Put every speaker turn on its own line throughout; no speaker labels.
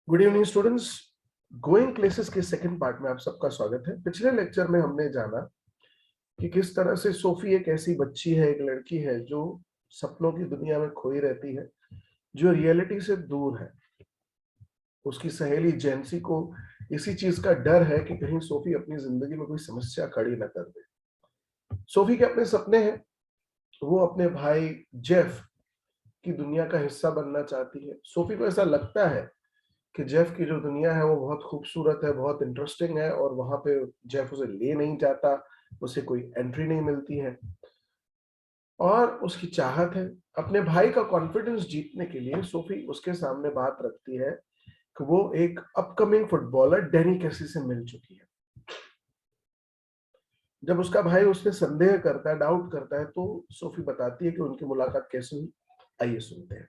Good evening students. Going places के second part में आप सबका स्वागत है। पिछले लेक्चर में हमने जाना कि किस तरह से सोफी एक ऐसी बच्ची है, एक लड़की है जो सपनों की दुनिया में खोई रहती है, जो रियलिटी से दूर है। उसकी सहेली जेंसी को इसी चीज का डर है कि कहीं सोफी अपनी जिंदगी में कोई समस्या खड़ी न कर दे। सोफी के अपने सपने हैं। वो अपने भाई जेफ की दुनिया का हिस्सा बनना चाहती है। सोफी को ऐसा लगता है कि जेफ की जो दुनिया है वो बहुत खूबसूरत है, बहुत इंटरेस्टिंग है, और वहां पे जेफ उसे ले नहीं जाता, उसे कोई एंट्री नहीं मिलती है। और उसकी चाहत है। अपने भाई का कॉन्फिडेंस जीतने के लिए सोफी उसके सामने बात रखती है कि वो एक अपकमिंग फुटबॉलर डैनी कैसी से मिल चुकी है। जब उसका भाई उससे संदेह करता है, डाउट करता है, तो सोफी बताती है कि उनकी मुलाकात कैसे हुई। आइए सुनते हैं।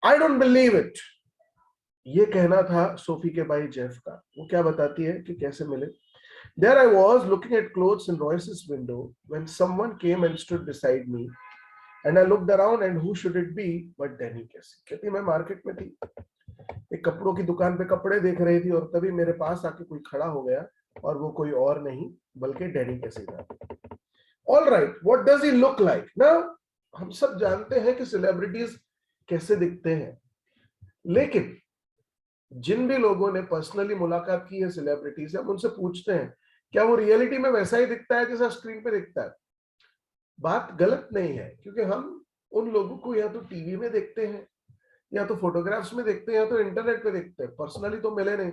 आई डोंट बिलीव इट, ये कहना था सोफी के भाई जेफ का। वो क्या बताती है कि कैसे मिले। There I was looking at clothes in Royce's window when someone came and stood beside me, and I looked around and who should it be but Danny Casey। कहती मैं मार्केट में थी, एक कपड़ों की दुकान पे कपड़े देख रही थी, और तभी मेरे पास आके कोई खड़ा हो गया, और वो कोई और नहीं बल्कि डैनी कैसी था। All right, what does he look like? Now हम सब जानते हैं कि सेलिब्रिटीज कैसे दिखते हैं, लेकिन जिन भी लोगों ने पर्सनली मुलाकात की है सेलिब्रिटी से, हम उनसे पूछते हैं क्या वो रियलिटी में वैसा ही दिखता है जैसा स्क्रीन पे दिखता है। बात गलत नहीं है, क्योंकि हम उन लोगों को या तो टीवी में देखते हैं, या तो फोटोग्राफ्स में देखते हैं, या तो इंटरनेट पे देखते हैं, पर्सनली तो मिले नहीं।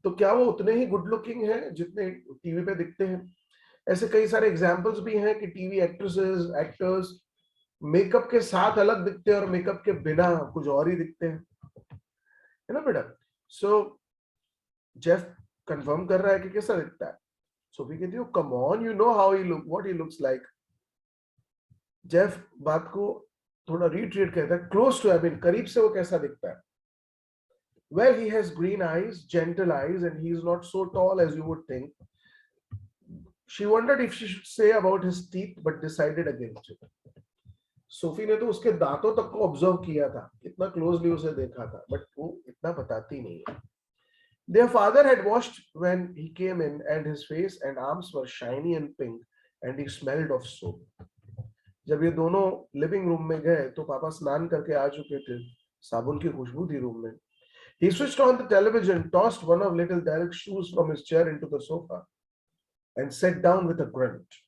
तो क्या वो उतने ही गुड लुकिंग है जितने टीवी पे दिखते हैं? ऐसे कई सारे एग्जाम्पल्स भी हैं कि टीवी एक्ट्रेसेस, एक्टर्स मेकअप के साथ अलग दिखते हैं और मेकअप के बिना कुछ और ही दिखते हैं, है ना बेटा। सो जेफ कंफर्म कर रहा है कि कैसा दिखता है। सोफी कहती है come on, you know how he look, what he looks like. Jeff बात को थोड़ा रिट्रीट कहता है, क्लोज टू, आई मीन करीब से वो कैसा दिखता है। Well he has green eyes, gentle eyes, and he is not so tall as you would think. She wondered if she should say about his teeth but decided against it. Sophie ने तो उसके दांतों तक को observe किया था, इतना closely उसे देखा था, बट वो इतना बताती नहीं है। Their father had washed when he came in, and his face and arms were shiny and pink, and he smelled of soap. जब ये दोनों लिविंग रूम में गए तो पापा स्नान करके आ चुके थे, साबुन की खुशबू थी रूम में। He switched on the television, tossed one of little Derek's shoes from his chair into the sofa, and sat down with a grunt.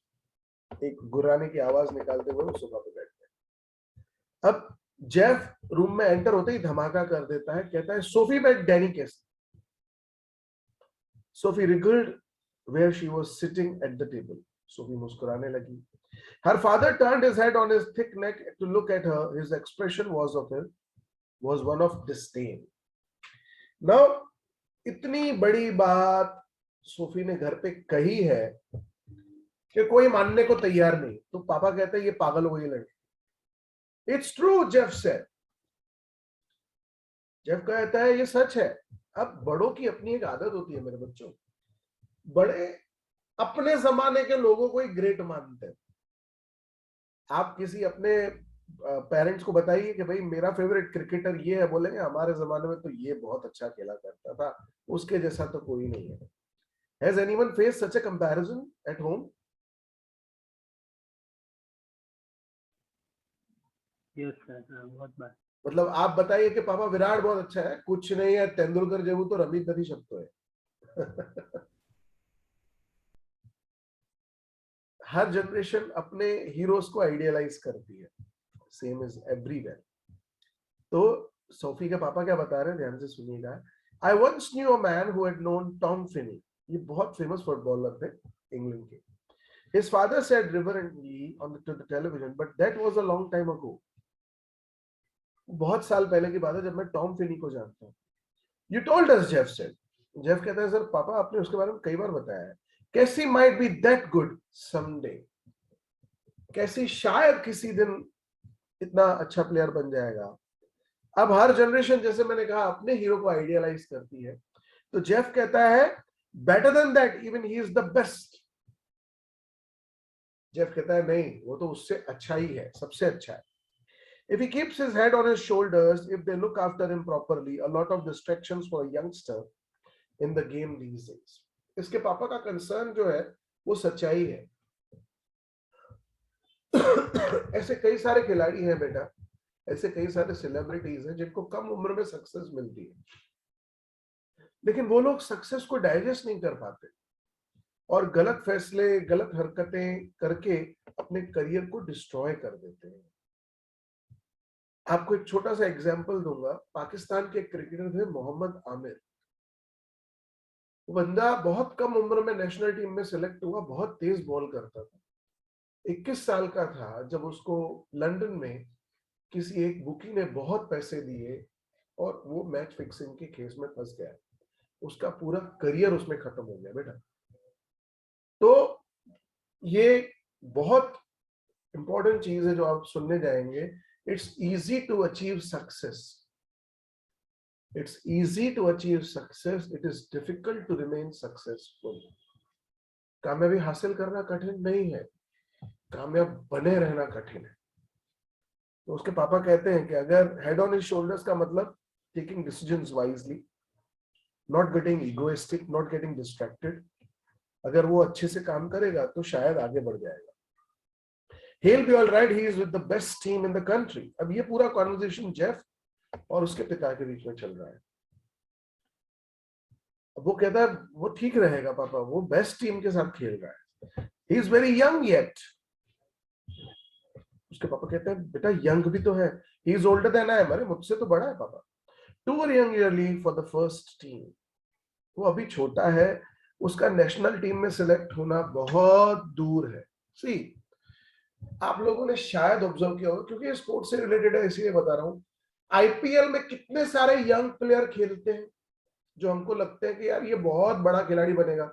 एक गुर्राने की आवाज निकालते हुए वो सोफा पे बैठ गए। अब जेफ रूम में एंटर होते ही धमाका कर देता है, कहता है सोफी बैठ डैनी कैसे। Sophie wriggled where she was sitting at the table. Sophie मुस्कुराने लगी। Her father turned his head on his thick neck to look at her. His expression was one of disdain. Now, इतनी बड़ी बात Sophie ने घर पे कही है कि कोई मानने को तैयार नहीं, तो पापा कहते हैं ये पागल हो गई लड़की। It's true, Jeff said. Jeff कहता है ये सच है। अब बड़ों की अपनी एक आदत होती है मेरे बच्चों, बड़े अपने जमाने के लोगों को ही ग्रेट मानते हैं। आप किसी अपने पेरेंट्स को बताइए कि भाई मेरा फेवरेट क्रिकेटर ये है, बोलेंगे हमारे जमाने में तो ये बहुत अच्छा खेला करता था, उसके जैसा तो कोई नहीं है। Has anyone faced such a comparison at home?
Yes, sir. बहुत बार।
मतलब आप बताइए कि पापा विराट बहुत अच्छा है, कुछ नहीं है, तेंदुलकर जेबू तो रमीत नदी शब्द है। हर जनरेशन अपने हीरोज को आइडियलाइज करती है, सेम इज एवरीवेयर। तो सोफी के पापा क्या बता रहे हैं, ध्यान से सुनिएगा। I once knew a man who had known Tom Finney. ये बहुत फेमस फुटबॉलर थे इंग्लैंड के। His father said reverently to the television, but that was a long time ago. बहुत साल पहले की बात है जब मैं टॉम फिनी को जानता हूँ। You told us, Jeff said. Jeff कहता है सर पापा आपने उसके बारे में कई बार बताया है। कैसी might be that good someday. कैसी शायद किसी दिन इतना अच्छा प्लेयर बन जाएगा। अब हर जनरेशन, जैसे मैंने कहा, अपने हीरो को आइडियलाइज करती है। तो जेफ कहता है better than that, even he is the best. Jeff कहता है नहीं, वो तो उससे अच्छा ही है, सबसे अच्छा है। If he keeps his head on his shoulders, if they look after him properly, a lot of distractions for a youngster in the game these days. इसके पापा का कंसर्न जो है वो सच्चाई है. ऐसे कई सारे खिलाड़ी हैं बेटा, ऐसे कई सारे सेलिब्रिटीज हैं जिनको कम उम्र में सक्सेस मिलती है, लेकिन वो लोग सक्सेस को डाइजेस्ट नहीं कर पाते और गलत फैसले, गलत हरकतें करके अपने करियर को डिस्ट्रॉय कर देते हैं. आपको एक छोटा सा एग्जांपल दूंगा. पाकिस्तान के क्रिकेटर थे मोहम्मद आमिर. वो बंदा बहुत कम उम्र में नेशनल टीम में सिलेक्ट हुआ, बहुत तेज बॉल करता था. 21 साल का था जब उसको लंदन में किसी एक बुकी ने बहुत पैसे दिए और वो मैच फिक्सिंग के केस में फंस गया. उसका पूरा करियर उसमें खत्म हो गया बेटा. तो ये बहुत इंपॉर्टेंट चीज है जो आप सुनने जाएंगे. It's easy to achieve success. It's easy to achieve success. It is difficult to remain successful. कामयाबी हासिल करना कठिन नहीं है, कामयाब बने रहना कठिन है. तो उसके पापा कहते हैं कि अगर हेड ऑन हिज शोल्डर्स का मतलब taking decisions wisely, not getting egoistic, not getting distracted, अगर वो अच्छे से काम करेगा तो शायद आगे बढ़ जाएगा. He'll be all right. He is with the best team in the country. अब ये पूरा कॉन्वर्सेशन जेफ और उसके पिता के बीच में चल रहा है. अब वो कहता है वो ठीक रहेगा पापा, वो बेस्ट टीम के साथ खेल रहा है. He is very young yet. उसके पापा कहते हैं बेटा यंग भी तो है. He is older than I am. अरे मुझसे तो बड़ा है पापा. Too young really for the first team. वो अभी छोटा है, उसका नेशनल टीम में सिलेक्ट होना बहुत दूर है. See, आप लोगों ने शायद ऑब्जर्व किया होगा, क्योंकि ये स्पोर्ट्स से रिलेटेड है इसलिए बता रहा हूं. आईपीएल में कितने सारे यंग प्लेयर खेलते हैं जो हमको लगता है कि यार ये बहुत बड़ा खिलाड़ी बनेगा,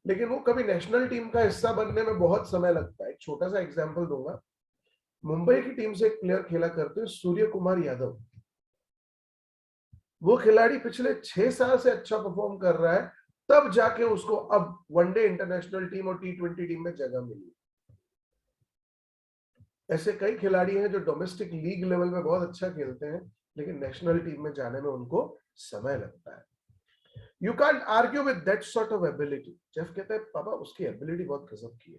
लेकिन वो कभी नेशनल टीम का हिस्सा बनने में बहुत समय लगता है. एक छोटा सा एग्जांपल दूंगा. मुंबई की टीम से एक प्लेयर खेला करते हैं सूर्य कुमार यादव. वो खिलाड़ी पिछले 6 साल से अच्छा परफॉर्म कर रहा है, तब जाके उसको अब वनडे इंटरनेशनल टीम और T20 टीम में जगह मिली. ऐसे कई खिलाड़ी हैं जो डोमेस्टिक लीग लेवल में बहुत अच्छा खेलते हैं, लेकिन नेशनल टीम में जाने में उनको समय लगता है. You can't argue with that sort of ability. Jeff कहता है पापा उसकी एबिलिटी बहुत गजब की है.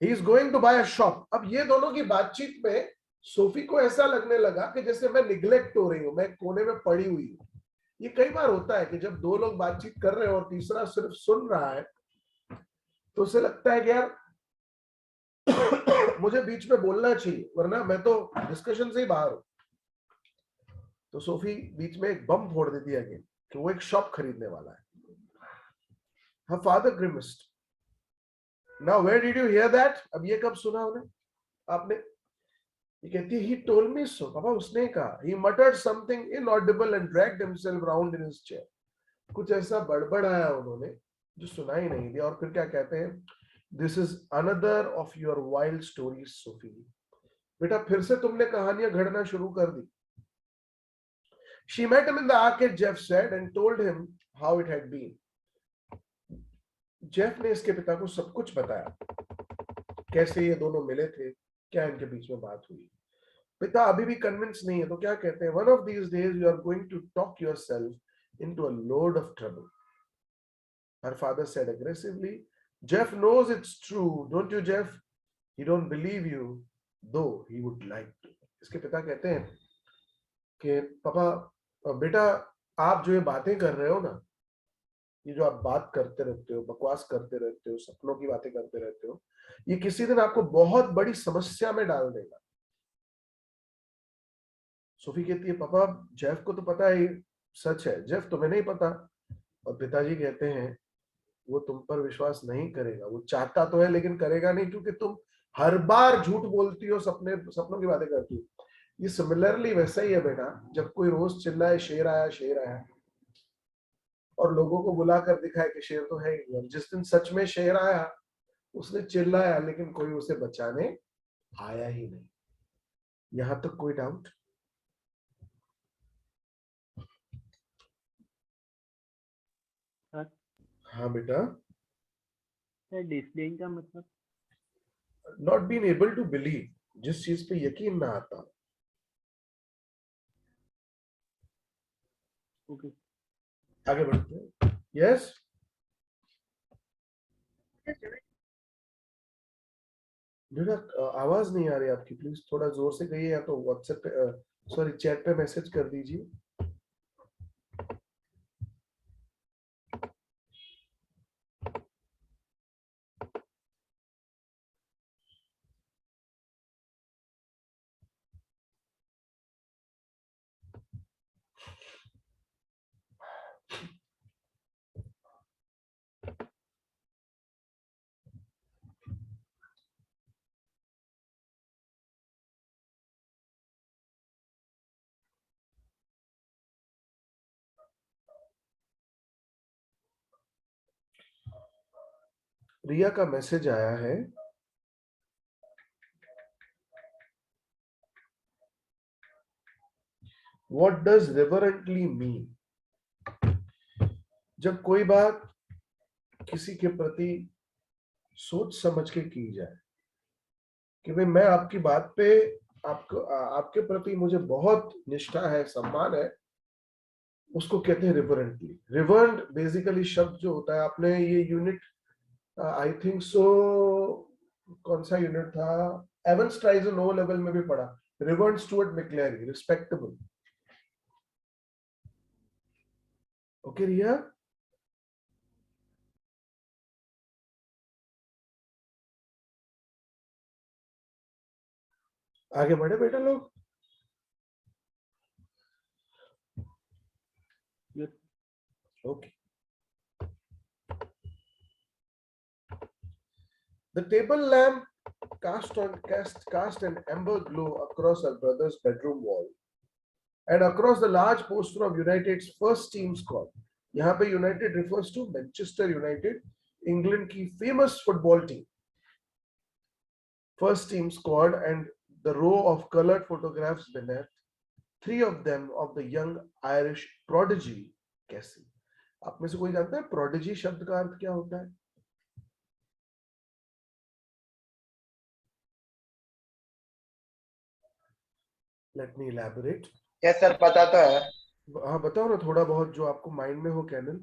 He is going to buy a shop. अब ये दोनों की बातचीत में सोफी को ऐसा लगने लगा कि जैसे मैं निग्लेक्ट हो रही हूं, मैं कोने में पड़ी हुई हूं. ये कई बार होता है कि जब दो लोग बातचीत कर रहे हैं और तीसरा सिर्फ सुन रहा है, तो उसे लगता है कि यार मुझे बीच में बोलना चाहिए वरना मैं तो डिस्कशन से ही बाहर हूं. तो सोफी बीच में एक बम फोड़ देती है कि वो एक शॉप खरीदने वाला है. Her father grimaced. Now where did you hear that? अब ये कब सुना उन्हें आपने? ये कहती है he told me so. पापा उसने कहा. He muttered something inaudible and dragged himself round in his chair. कुछ ऐसा बड़बड़ाया उन्होंने जो सुनाई नहीं दिया. और फिर क्या कहते हैं? This is another of your wild stories, Sophie. बेटा फिर से तुमने कहानियां घड़ना शुरू कर दी. She met him in the arcade, Jeff said, and told him how it had been. Jeff ने इसके पिता को सब कुछ बताया, कैसे ये दोनों मिले थे, क्या इनके बीच में बात हुई. पिता अभी भी कन्विंस नहीं है, तो क्या कहते हैं? One of these days you are going to talk yourself into a load of trouble. Her father said aggressively. Jeff knows it's true, don't you, Jeff? He don't believe you, though he would like to. इसके पिता कहते हैं कि पापा बेटा आप जो ये बातें कर रहे हो ना, ये जो आप बात करते रहते हो, बकवास करते रहते हो, सपनों की बातें करते रहते हो, ये किसी दिन आपको बहुत बड़ी समस्या में डाल देगा. सोफी कहती है पापा जेफ को तो पता है सच है, जेफ तुम्हें नहीं पता. और पिताजी कहते हैं वो तुम पर विश्वास नहीं करेगा. वो चाहता तो है लेकिन करेगा नहीं, क्योंकि तुम हर बार झूठ बोलती हो, सपनों की बातें करती हो. ये सिमिलरली वैसा ही है बेटा. जब कोई रोज चिल्लाए शेर आया शेर आया और लोगों को बुलाकर दिखाए कि शेर तो है ही, और जिस दिन सच में शेर आया उसने चिल्लाया लेकिन कोई उसे बचाने आया ही नहीं. यहां तक कोई डाउट? हाँ बेटा.
डिसडेन का मतलब
not been able to believe, जिस चीज पे यकीन ना आता.
Okay.
आगे बढ़ते हैं. यस, बेटा आवाज नहीं आ रही आपकी, प्लीज थोड़ा जोर से कहिए, या तो व्हाट्सएप पे, सॉरी चैट पे मैसेज कर दीजिए. रिया का मैसेज आया है. What does reverently mean? जब कोई बात किसी के प्रति सोच समझ के की जाए, कि भाई मैं आपकी बात पे, आपको आपके प्रति मुझे बहुत निष्ठा है, सम्मान है, उसको कहते हैं रिवरेंटली. रिवर्ड बेसिकली शब्द जो होता है, आपने ये यूनिट आई थिंक सो, कौन सा यूनिट था, एवन स्ट्राइजन ओ लेवल में भी पढ़ा. रिवर्ड स्टुअर्ट मैक्लेरी, रिस्पेक्टेबल. ओके रिया, आगे बढ़े बेटा लोग.
Yes.
Okay. The table lamp cast an amber glow across her brother's bedroom wall and across the large poster of United's first team squad. यहाँ पे United refers to Manchester United, England की famous football team. First team squad and the row of colored photographs beneath, three of them of the young Irish prodigy कैसी. आप में से कोई जानता है prodigy शब्द का अर्थ क्या होता है? Let me elaborate.
Yes sir, पता तो है.
हाँ बताओ ना थोड़ा बहुत जो आपको माइंड में हो कैनल.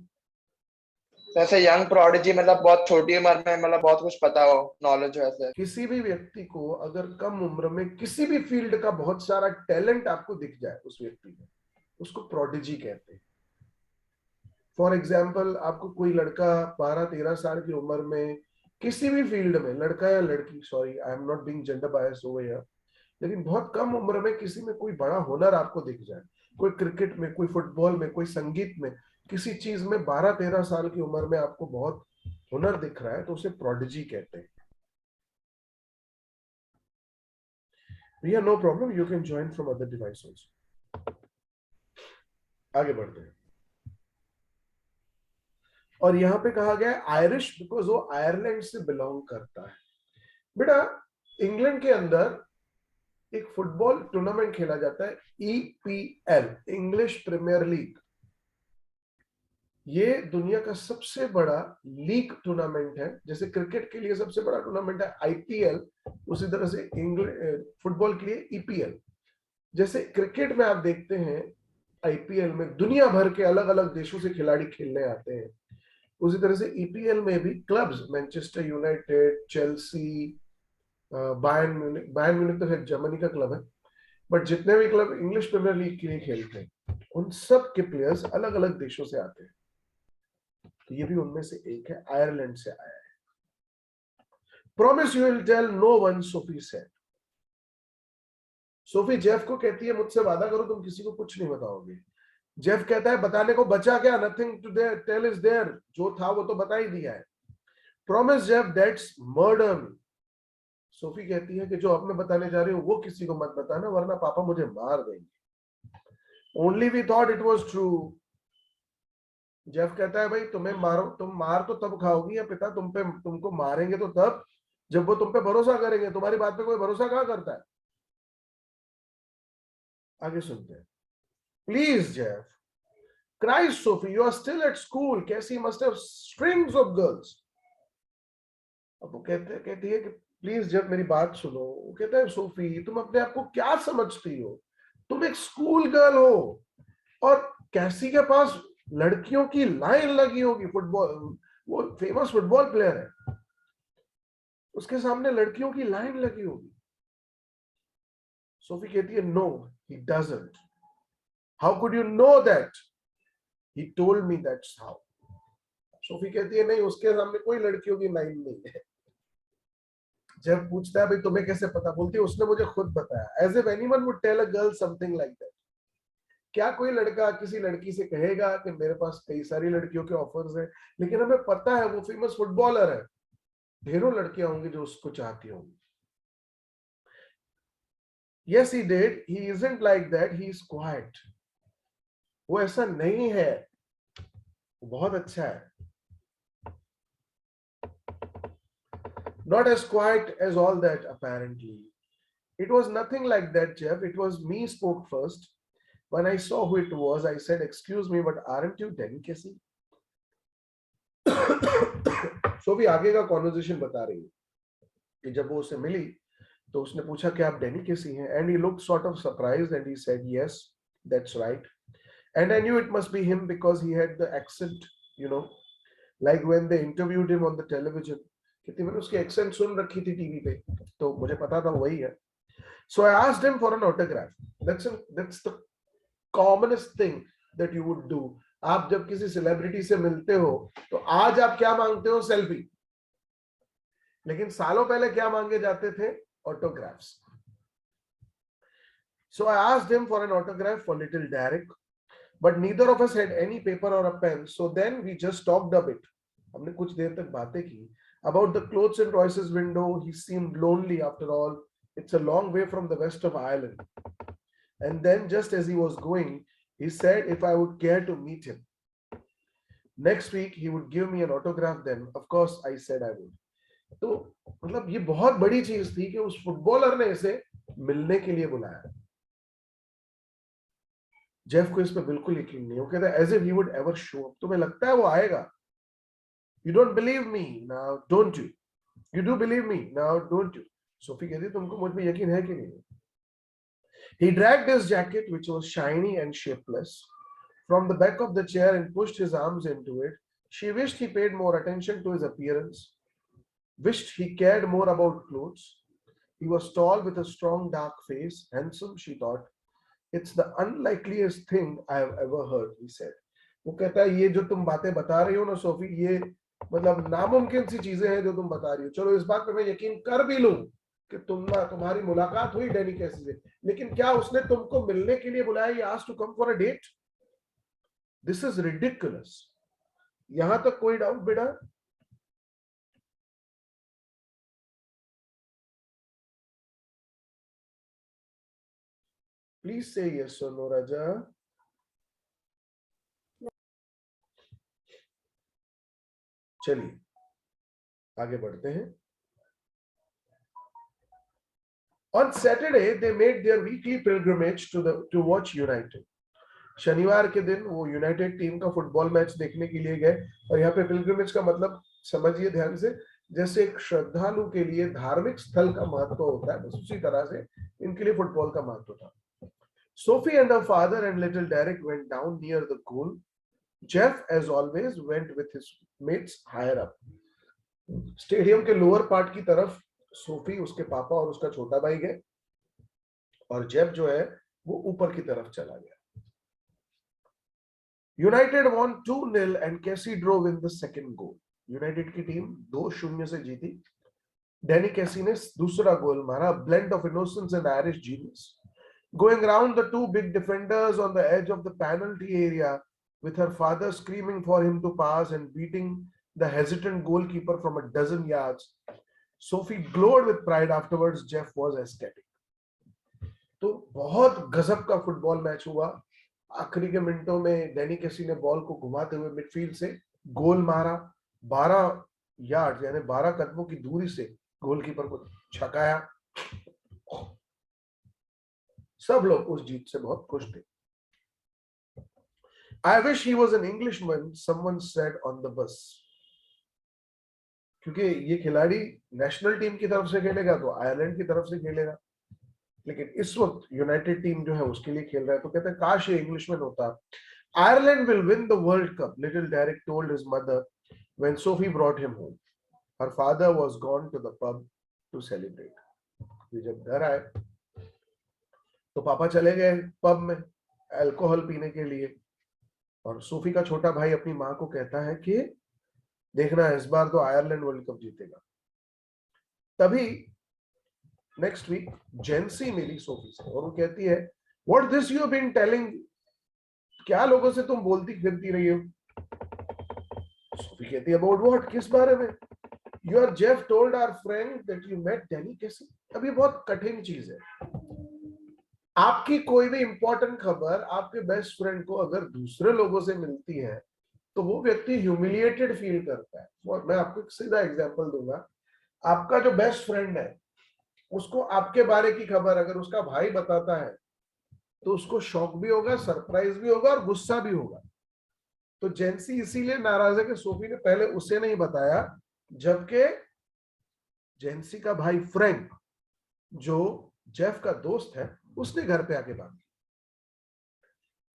जैसे यंग प्रोडिजी मतलब बहुत छोटी उम्र में मतलब बहुत कुछ पता हो, नॉलेज हो ऐसे.
किसी भी व्यक्ति को अगर कम उम्र में किसी भी फील्ड का बहुत सारा टैलेंट आपको दिख जाए उस व्यक्ति में, उसको प्रोडिजी कहते हैं. फॉर एग्जाम्पल, आपको कोई लड़का 12-13 साल की उम्र में किसी भी फील्ड में, लड़का या लड़की, sorry I am not being gender bias over here, लेकिन बहुत कम उम्र में किसी में कोई बड़ा हुनर आपको दिख जाए, कोई क्रिकेट में, कोई फुटबॉल में, कोई संगीत में, किसी चीज में 12-13 साल की उम्र में आपको बहुत हुनर दिख रहा है, तो उसे प्रोडिजी कहते हैं. भैया no problem, you can join from other device also. आगे बढ़ते हैं. और यहाँ पे कहा गया है आयरिश, बिकॉज वो आयरलैंड से बिलोंग करता है. बेटा इंग्लैंड के अंदर एक फुटबॉल टूर्नामेंट खेला जाता है, ईपीएल, इंग्लिश प्रीमियर लीग. ये दुनिया का सबसे बड़ा लीग टूर्नामेंट है. जैसे क्रिकेट के लिए सबसे बड़ा टूर्नामेंट है आईपीएल, उसी तरह से फुटबॉल के लिए ईपीएल. जैसे क्रिकेट में आप देखते हैं आईपीएल में दुनिया भर के अलग अलग देशों से खिलाड़ी खेलने आते हैं, उसी तरह से ईपीएल में भी clubs, Manchester United, Chelsea, Bayern Munich तो है जर्मनी का क्लब है, बट जितने भी क्लब इंग्लिश प्रीमियर लीग के लिए खेलते हैं, उन सब के प्लेयर्स अलग अलग देशों से आते हैं. तो ये भी उनमें से एक है, आयरलैंड से आया है. Promise you will tell no one, Sophie said. Sophie Jeff को कहती है मुझसे वादा करो तुम किसी को कुछ नहीं बताओगे. जेफ कहता है बताने को बचा क्या, nothing to tell is there, जो था वो तो बता ही दिया है. Promise Jeff that's murder me. Sophie कहती है कि जो अब मैं बताने जा रही हूं वो किसी को मत बताना, वरना पापा मुझे मार देंगे. Only we thought it was true. Jeff कहता है भाई तुम्हें मारो, तुम मार तो तब खाओगी या पिता तुमको मारेंगे तो तब जब वो तुम पे भरोसा करेंगे. तुम्हारी बात पे कोई भरोसा कहां करता है. आगे सुनते हैं. Please Jeff, Christ Sophie, you are still at school, Casey must have strings of girls. अब वो कहती है कि प्लीज जेफ मेरी बात सुनो. वो कहता है सोफी तुम अपने आप को क्या समझती हो, तुम एक स्कूल गर्ल हो और कैसी के पास लड़कियों की लाइन लगी होगी, फुटबॉल, वो फेमस फुटबॉल प्लेयर है, उसके सामने लड़कियों की लाइन लगी होगी। सोफी कहती है no he doesn't, how could you know that, he told me that's how. Sophie कहती है नहीं, उसके सामने कोई लड़कियों की लाइन नहीं है। जब पूछता है भाई तुम्हें कैसे पता, बोलती है उसने मुझे खुद बताया। As if anyone would tell a girl something like that. क्या कोई लड़का किसी लड़की से कहेगा कि मेरे पास कई सारी लड़कियों के ऑफर्स हैं, लेकिन हमें पता है वो फेमस फुटबॉलर है, ढेरों लड़कियां होंगी जो उसको चाहती होंगी। Yes, he did. He isn't like that. He is quiet. वो ऐसा नहीं है, वो बहुत अच्छा है। Not as quiet as all that, apparently. It was nothing like that, Jeff. It was me spoke first. When I saw who it was, I said, "Excuse me, but aren't you Danny Casey?" So भी आगे का conversation बता रही है कि जब वो उससे मिली तो उसने पूछा कि आप डैनी केसी हैं, and he looked sort of surprised and he said, "Yes, that's right." And I knew it must be him because he had the accent, you know, like when they interviewed him on the television. कितनी मैंने उसकी accent सुन रखी थी TV पे, तो मुझे पता था वही है. So I asked him for an autograph. That's the commonest thing that you would do. आप जब किसी सेलिब्रिटी से मिलते हो तो आज आप क्या मांगते हो? सेल्फी. लेकिन सालों पहले क्या मांगे जाते थे? Autographs. So I asked him for an autograph for little Derek, but neither of us had any paper or a pen. So then we just talked a bit. हमने कुछ देर तक बातें की about the clothes in Royce's window. He seemed lonely after all. It's a long way from the west of Ireland. And then just as he was going, he said if I would care to meet him next week, he would give me an autograph then. Of course, I said I would. तो मतलब ये बहुत बड़ी चीज थी कि उस footballer ने इसे मिलने के लिए बुलाया। जेफ को इस पे बिल्कुल यकीन नहीं, वो कहता है as if he would ever show up. तुम्हें लगता है वो आएगा? You don't believe me now, don't you? You do believe me now, don't you? Sophie कहती है तुमको मुझ में यकीन है कि नहीं? He dragged his jacket, which was shiny and shapeless, from the back of the chair and pushed his arms into it. She wished he paid more attention to his appearance, wished he cared more about clothes. He was tall with a strong dark face, handsome, she thought. It's the unlikeliest thing I have ever heard, he said. वो कहता है ये जो तुम बातें बता रही हो ना सोफी, ये मतलब नामुमकिन सी चीजें हैं जो तुम बता रही हो। चलो इस बात पे मैं यकीन कर भी लूं कि तुम्हारी मुलाकात हुई डैनी कैसी से, लेकिन क्या उसने तुमको मिलने के लिए बुलाया? He asked to come for a date? This is ridiculous. यहां तक कोई डाउट बेटा? Please say yes or no, Raja. चलिए आगे बढ़ते हैं. On Saturday, they made their weekly pilgrimage to watch United. शनिवार के दिन वो यूनाइटेड टीम का फुटबॉल मैच देखने के लिए गए. और यहाँ पे पिलग्रिमेज का मतलब समझिए ध्यान से, जैसे एक श्रद्धालु के लिए धार्मिक स्थल का महत्व होता है, बस उसी तरह से इनके लिए फुटबॉल का महत्व था. Sophie and her father and little Derek went down near the goal. Jeff, as always, went with his mates higher up. Stadium के लोअर पार्ट की तरफ सोफी, उसके पापा और उसका छोटा भाई गए, और जेफ जो है वो ऊपर की तरफ चला गया. United won 2-0 and Casey drove in the second goal. United की टीम 2-0 से जीती. डैनी कैसी ने दूसरा गोल मारा. Blend of innocence and Irish genius. Going round the two big defenders on the edge of the penalty area, with her father screaming for him to pass and beating the hesitant goalkeeper from a dozen yards. Sophie glowed with pride afterwards. Jeff was ecstatic. तो बहुत गजब का football match हुआ. आखिरी के मिनटों में Danny कैसी ने बॉल को घुमाते हुए मिडफील्ड से गोल मारा. 12 यार्ड यानी 12 कदमों की दूरी से गोलकीपर को छकाया. सब लोग उस जीत से बहुत खुश थे. I wish he was an Englishman, someone said on the bus. क्योंकि ये खिलाड़ी नेशनल टीम की तरफ से खेलेगा तो आयरलैंड की तरफ से खेलेगा, लेकिन इस वक्त यूनाइटेड टीम जो है उसके लिए खेल रहा है. तो कहते हैं काश ये इंग्लिशमैन होता. Ireland will win the World Cup, little Derek told his mother when Sophie brought him home. Her father was gone to the pub to celebrate. ये जब घर आए तो पापा चले गए पब में अल्कोहल पीने के लिए, और सोफी का छोटा भाई अपनी माँ को कहता है कि देखना इस बार तो आयरलैंड वर्ल्ड कप जीतेगा। तभी नेक्स्ट वीक जेंसी मिली सोफी से और वो कहती है, what this you have been telling, क्या लोगों से तुम बोलती फिरती रही हो? सोफी कहती है, अबाउट व्हाट, किस बारे में? Your Jeff told our friend that you met Danny Casey. अब ये बहुत कठिन चीज है, आपकी कोई भी इंपॉर्टेंट खबर आपके बेस्ट फ्रेंड को अगर दूसरे लोगों से मिलती है तो वो व्यक्ति ह्यूमिलिएटेड फील करता है। और मैं आपको एक सीधा एग्जांपल दूंगा, आपका जो बेस्ट फ्रेंड है उसको आपके बारे की खबर अगर उसका भाई बताता है तो उसको शॉक भी होगा, सरप्राइज भी होगा और गुस्सा भी होगा। तो जेंसी इसीलिए नाराज है कि सोफी ने पहले उसे नहीं बताया, जबकि जेंसी का भाई फ्रैंक जो जेफ का दोस्त है उसने घर पे आके बात की।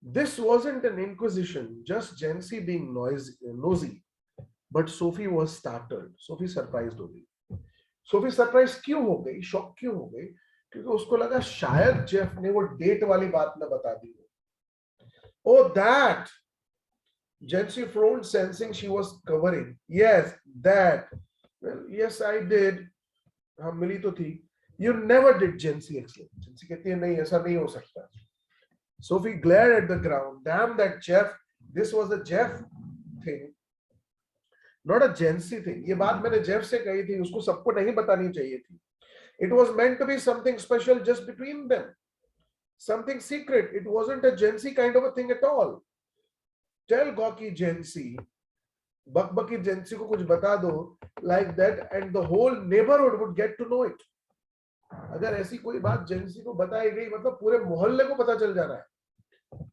This wasn't an inquisition, just Jency being nosy, but Sophie was startled. Sophie surprised हो गई। सोफी सरप्राइज क्यों हो गई, शॉक क्यों हो गई? क्योंकि उसको लगा शायद जेफ ने वो डेट वाली बात न बता दी हो। Oh, that! Jency frowned, sensing she was covering. Yes, that. Well, yes, I did. हाँ मिली तो थी। You never did, Jency exclaimed. Jency कहती है, नहीं ऐसा नहीं हो सकता। Sophie glared at the ground. Damn that Jeff! This was a Jeff thing, not a Jency thing. ये बात मैंने जेफ से कही थी, उसको सबको नहीं बतानी चाहिए थी। It was meant to be something special just between them, something secret. It wasn't a Jency kind of a thing at all. Tell gawky Jency, बकबकी Jency को कुछ बता दो like that, and the whole neighborhood would get to know it. अगर ऐसी कोई बात जेंसी को बताई गई मतलब पूरे मोहल्ले को पता चल जाना है।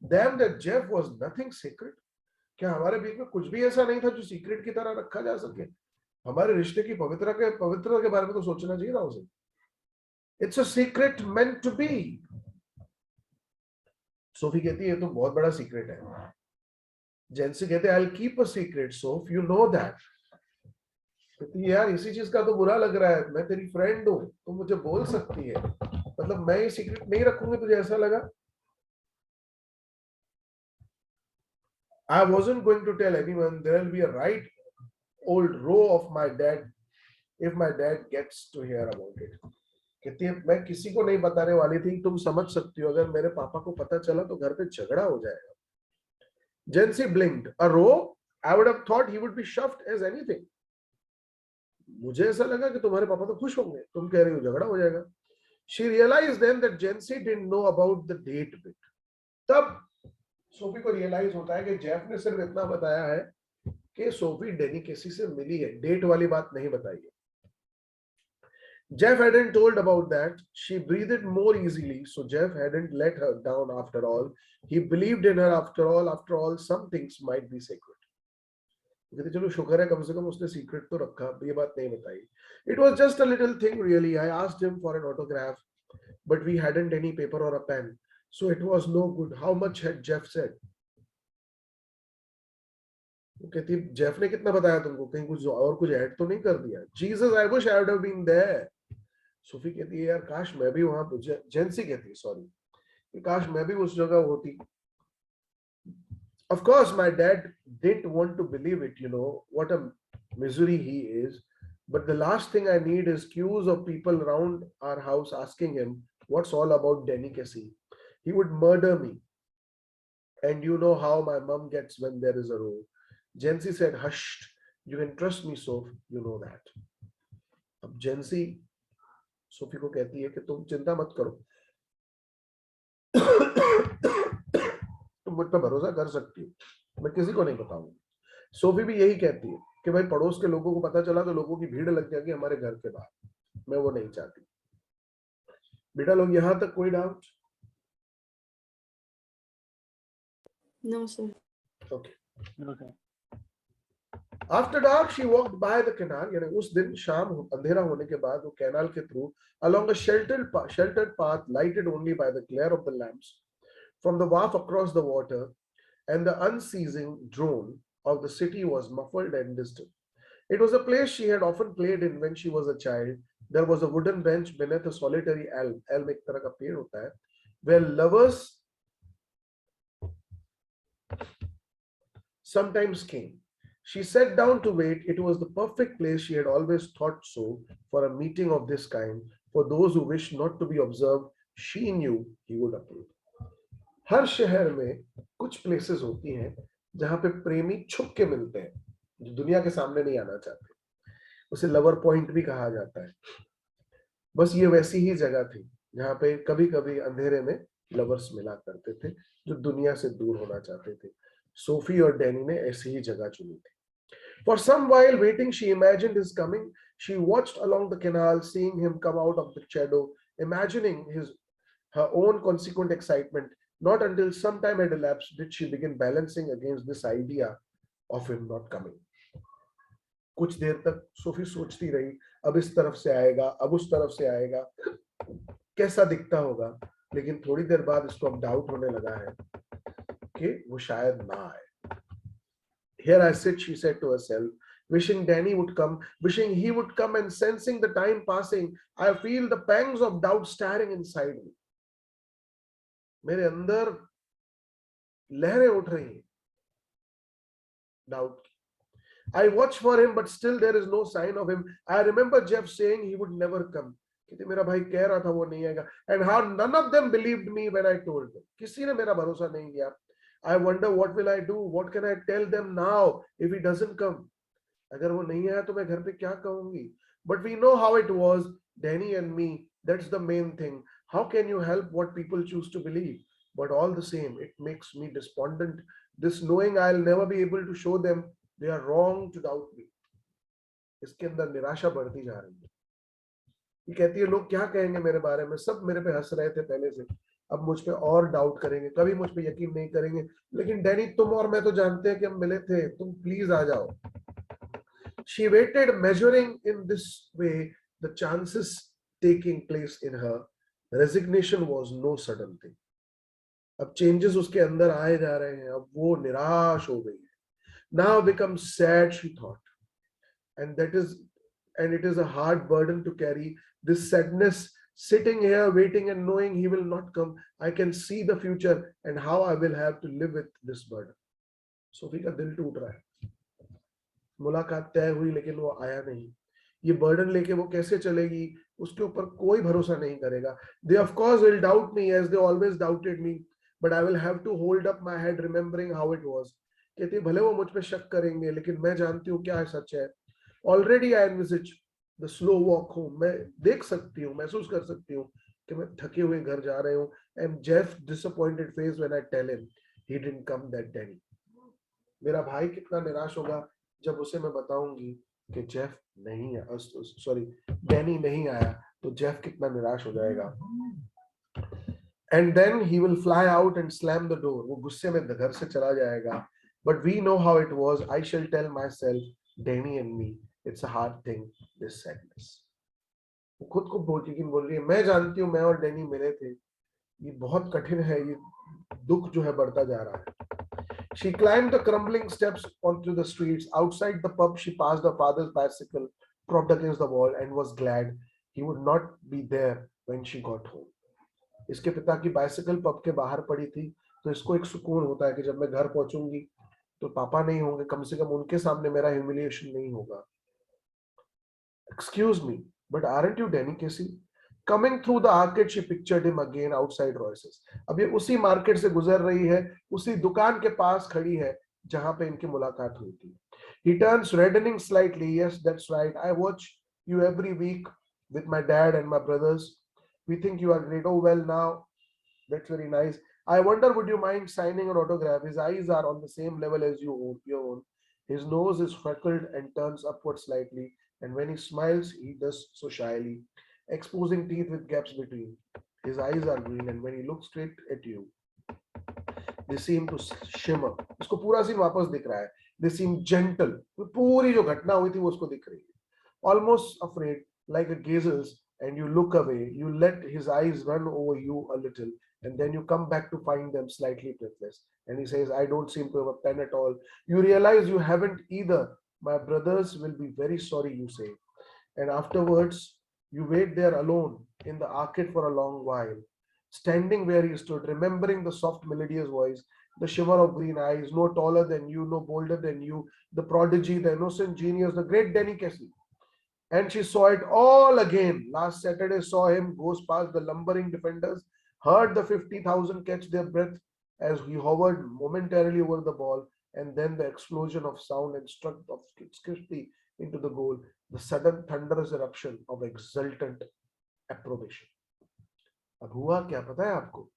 Damn, that Jeff was nothing secret. क्या हमारे बीच में कुछ भी ऐसा नहीं था जो सीक्रेट की तरह रखा जा सके? हमारे रिश्ते की पवित्रता के बारे में तो सोचना चाहिए था उसे। It's a secret meant to be. Sophie कहती है ये तो बहुत बड़ा सीक्रेट है। जेंसी कहते हैं I'll keep a secret, Soph, you know that. कहती यार इसी चीज का तो बुरा लग रहा है, मैं तेरी फ्रेंड हूँ, तुम मुझे बोल सकती है, मतलब मैं ये सीक्रेट नहीं रखूंगी, तुझे ऐसा लगा? I wasn't going to tell anyone. There will be a right old row of my dad if my dad gets to hear about it. कहती है मैं किसी को नहीं बताने वाली थी, तुम समझ सकती हो अगर मेरे पापा को पता चला तो घर पे झगड़ा हो जाएगा। Jency blinked. A row? I would have thought he would be chuffed as anything. मुझे ऐसा लगा कि तुम्हारे पापा तो खुश होंगे, तुम कह रही हो झगड़ा हो जाएगा। She realized then that Jency didn't know about the date bit. तब सोफी को रियलाइज होता है कि जेफ ने सिर्फ इतना बताया है कि सोफी डेनी केसी से मिली है, डेट वाली बात नहीं बताई है। Jeff hadn't told about that. She breathed more easily, so Jeff hadn't let her down after all. He believed in her after all. After all, some things might be sacred. कहते चलो शुक्र है कम से कम उसने सीक्रेट तो रखा, ये बात नहीं बताई। It was just a little thing really. I asked him for an autograph, but we hadn't any paper or a pen, so it was no good. How much had Jeff said? कहती Jeff ने कितना बताया तुमको, कहीं कुछ और कुछ add तो नहीं कर दिया? Jesus, I wish I would have been there. Sophie कहती है यार काश मैं भी वहां, जेंसी कहती है सॉरी, काश मैं भी उस जगह होती। Of course my dad didn't want to believe it, you know what a misery he is, but the last thing I need is queues of people around our house asking him what's all about Denny Casey. He would murder me, and you know how my mom gets when there is a row. Jency said, hush, you can trust me, Soph, you know that. अब जेंसी Sophie को कहती है कि तुम चिंता मत करो, तुम मुझ पर भरोसा कर सकती हो, मैं किसी को नहीं बताऊंगी। सोफी भी यही कहती है कि भाई पड़ोस के लोगों को पता चला तो लोगों की भीड़ लग जाएगी हमारे घर के बाहर, मैं वो नहीं चाहती। बेटा लोग यहां तक कोई doubt?
No, sir.
Okay.
No, sir.
After dark, she walked by the canal. यानी उस दिन शाम अंधेरा होने के बाद वो कैनाल के through along a sheltered path lighted only by the glare of the lamps from the wharf across the water. and the unceasing drone of the city was muffled and distant. It was a place she had often played in when she was a child. There was a wooden bench beneath a solitary elm. Elm एक तरह का पेड़ होता है, where lovers sometimes came. She sat down to wait. It was the perfect place, she had always thought so, for a meeting of this kind. For those who wished not to be observed, she knew he would approve. हर शहर में कुछ places होती हैं जहां पे प्रेमी छुप के मिलते हैं, जो दुनिया के सामने नहीं आना चाहते. उसे लवर पॉइंट भी कहा जाता है. बस ये वैसी ही जगह थी जहां पे कभी कभी अंधेरे में लवर्स मिला करते थे जो दुनिया से दूर होना चाहते थे. सोफी और डैनी ने ऐसी ही जगह चुनी थी. For some while waiting, she imagined his coming. She watched along the canal, seeing him come out of the shadow, imagining her own consequent excitement. Not until some time had elapsed did she begin balancing against this idea of him not coming. कुछ देर तक Sophie सोचती रही, अब इस तरफ से आएगा, अब उस तरफ से आएगा, कैसा दिखता होगा. लेकिन थोड़ी देर बाद इसको अब डाउट होने लगा है कि वो शायद ना आए. Here I sit, she said to herself, wishing Danny would come, wishing he would come, and sensing the time passing, I feel the pangs of doubt staring inside me. मेरे अंदर लहरें उठ रही हैं डाउट की. I watch for him, but still there is no sign of him. I remember Jeff saying he would never come. कहते मेरा भाई कह रहा था वो नहीं आएगा. And how none of them believed me when I told them. किसी ने मेरा भरोसा नहीं किया. I wonder what will I do? What can I tell them now if he doesn't come? अगर वो नहीं आया तो मैं घर पे क्या कहूंगी? But we know how it was, Danny and me. That's the main thing. How can you help what people choose to believe? But all the same, it makes me despondent. This knowing I'll never be able to show them they are wrong to doubt me. इसके अंदर निराशा बढ़ती जा रही है. ये कहती है लोग क्या कहेंगे मेरे बारे में, सब मेरे पे हंस रहे थे पहले से, अब मुझ पे और डाउट करेंगे, कभी मुझ पे यकीन नहीं करेंगे. लेकिन डैनी तुम और मैं तो जानते हैं कि हम मिले थे, तुम प्लीज आ जाओ. She waited, measuring in this way the chances taking place in her. Resignation was no sudden thing. अब चेंजेस उसके अंदर आए जा रहे हैं. अब वो निराश हो गई है. Now becomes sad, she thought, and it is a hard burden to carry. This sadness, sitting here waiting and knowing he will not come. I can see the future and how I will have to live with this burden. Sophie का दिल टूट रहा है. मुलाकात तय हुई लेकिन वो आया नहीं. ये बर्डन लेके वो कैसे चलेगी, उसके ऊपर कोई भरोसा नहीं करेगा. They of course will doubt me as they always doubted me, but I will have to hold up my head remembering how it was. कहती भले वो मुझ पे शक करेंगे लेकिन मैं जानती हूँ क्या है सच है. Already I envisage the slow walk home. मैं देख सकती हूँ, महसूस कर सकती हूँ कि मैं थके हुए घर जा रहे हूँ. And Jeff's disappointed face when I tell him he didn't come that day. मेरा भाई कितना निराश होगा जब उसे मैं बताऊंगी कि जेफ नहीं आया, सॉरी डैनी नहीं आया, तो जेफ कितना निराश हो जाएगा. And then he will fly out and slam the door. वो गुस्से में घर से चला जाएगा. But we know how it was. I shall tell myself, Danny and me, it's a hard thing, this sadness. वो खुद को बोल रही है, मैं जानती हूँ मैं और डैनी मिले थे, ये बहुत कठिन है, ये दुख जो है बढ़ता जा रहा है. She climbed the crumbling steps onto the streets. Outside the pub, she passed her father's bicycle propped against the wall and was glad he would not be there when she got home. इसके पिता की bicycle pub के बाहर पड़ी थी, तो इसको एक सुकून होता है कि जब मैं घर पहुंचूंगी तो पापा नहीं होंगे, कम से कम उनके सामने मेरा ह्यूमिलिएशन नहीं होगा. Excuse me, but aren't you Danny Casey? Coming through the arcade, she pictured him again outside Royce's. अब ये उसी मार्केट से गुजर रही है, उसी दुकान के पास खड़ी है जहां पे इनकी मुलाकात हुई थी. He turns reddening slightly. Yes, that's right. I watch you every week with my dad and my brothers. We think you are great. Oh well, now that's very nice. I wonder, would you mind signing an autograph? His eyes are on the same level as your own. His nose is freckled and turns upward slightly, and when he smiles, he does so shyly, exposing teeth with gaps between. His eyes are green, and when he looks straight at you, they seem to shimmer. उसको पूरा scene वापस दिख रहा है. They seem gentle. पूरी जो घटना हुई थी वो उसको दिख रही है. Almost afraid, like a gazelle, and you look away. You let his eyes run over you a little, and then you come back to find them slightly breathless. And he says, I don't seem to have a pen at all. You realize you haven't either. My brothers will be very sorry, you say. And afterwards, you wait there alone in the arcade for a long while, standing where he stood, remembering the soft melodious voice, the shimmer of green eyes, no taller than you, no bolder than you, the prodigy, the innocent genius, the great Danny Casey. And she saw it all again. Last Saturday saw him goes past the lumbering defenders, heard the 50,000 catch their breath as he hovered momentarily over the ball, and then the explosion of sound and struck of swiftly into the goal, the sudden thunderous eruption of exultant approbation. अब हुआ क्या पता है आपको?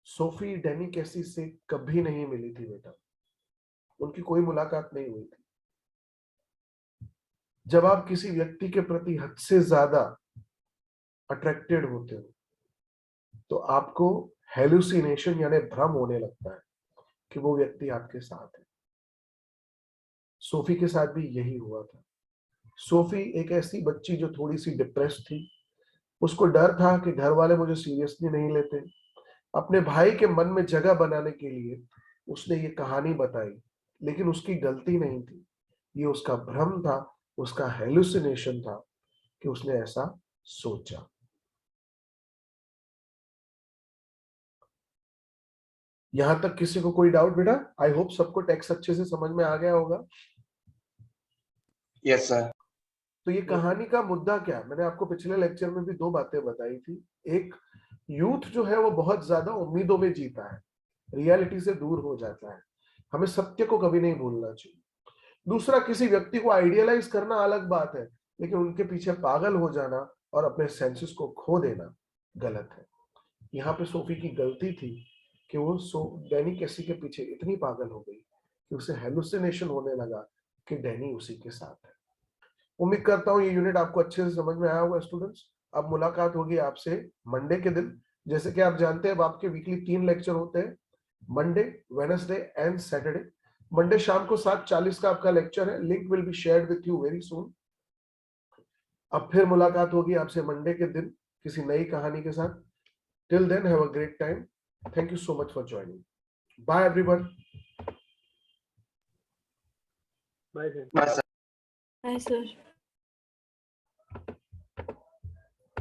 Sophie Danny कैसी से कभी नहीं मिली थी बेटा, उनकी कोई मुलाकात नहीं हुई थी। जब आप किसी व्यक्ति के प्रति हद से ज्यादा अट्रैक्टेड होते हो तो आपको हेलुसिनेशन यानी भ्रम होने लगता है कि वो व्यक्ति आपके साथ है। सोफी के साथ भी यही हुआ था। सोफी एक ऐसी बच्ची जो थोड़ी सी डिप्रेस थी, उसको डर था कि घर वाले मुझे सीरियसली नहीं लेते। अपने भाई के मन में जगह बनाने के लिए उसने ये कहानी बताई, लेकिन उसकी गलती नहीं थी, ये उसका भ्रम था, उसका हेलुसिनेशन था कि उसने ऐसा सोचा। यहां तक किसी को कोई डाउट बेटा? आई होप सबको टेक्स्ट अच्छे से समझ में आ गया होगा।
Yes sir.
तो ये कहानी का मुद्दा क्या है? मैंने आपको पिछले लेक्चर में भी दो बातें बताई थी। एक, यूथ जो है वो बहुत ज्यादा उम्मीदों में जीता है, रियलिटी से दूर हो जाता है, हमें सत्य को कभी नहीं भूलना चाहिए। दूसरा, किसी व्यक्ति को आइडियलाइज करना अलग बात है, लेकिन उनके पीछे पागल हो जाना और अपने सेंसेस को खो देना गलत है। यहाँ पे सोफी की गलती थी कि वो डैनी कैसी के पीछे इतनी पागल हो गई कि उसे हेलुसिनेशन होने लगा कि डैनी उसी के साथ है। उम्मीद करता हूँ ये यूनिट आपको अच्छे से समझ में आया होगा स्टूडेंट्स। अब मुलाकात होगी आपसे मंडे के दिन। जैसे कि आप जानते हैं, अब आपके वीकली 3 लेक्चर होते हैं, Monday, Wednesday and Saturday. Monday शाम को 7:40 का आपका लेक्चर है। Link will be shared with you very soon. अब फिर मुलाकात होगी आपसे मंडे के दिन किसी नई कहानी के साथ। Till then, have a great time. Thank you so much for joining. Bye everyone.
Bye, sir.
बस
Hi, sir.